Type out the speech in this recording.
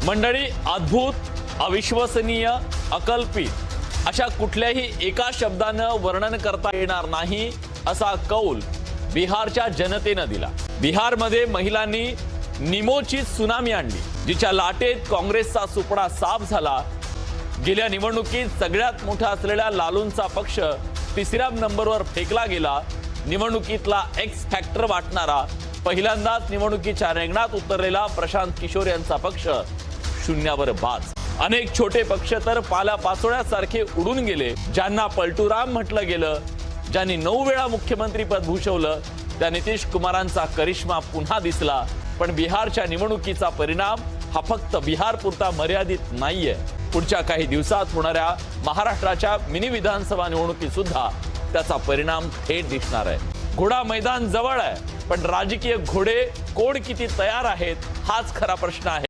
मंडळी, अद्भुत, अविश्वसनीय, अकल्पित अशा कुठल्याही एका शब्दानं वर्णन करता येणार नाही असा कौल बिहारच्या जनतेनं दिला। बिहारमध्ये महिलांनी निमोची सुनामी आणली, जिच्या लाटेत काँग्रेसचा सुपडा साफ झाला। गेल्या निवडणुकीत सगळ्यात मोठा असलेला लालूंचा पक्ष तिसऱ्या नंबरवर फेकला गेला। निवडणुकीतला एक्स फॅक्टर वाटणारा पहिल्यांदाच निवडणुकीच्या रिंगणात उतरलेला प्रशांत किशोर यांचा पक्ष शून्यावर बाज। अनेक छोटे पक्ष तर पालापाचोळ्यासारखे उडून गेले। ज्यांना पलटूराम म्हटलं गेलं, ज्यांनी 9 वेळा मुख्यमंत्री पद भूषवलं, त्या नितीश कुमारांचा करिश्मा पुन्हा दिसला। पण बिहारच्या निवडणुकीचा परिणाम हा फक्त बिहार पुरता मर्यादित नाहीये। पुढच्या काही दिवसात होणाऱ्या महाराष्ट्राच्या मिनी विधानसभा निवडणुकीत सुद्धा त्याचा परिणाम थेट दिसणार आहे। घोडा मैदान जवळ आहे, पण राजकीय घोडे कोण किती तयार आहेत हाच खरा प्रश्न आहे।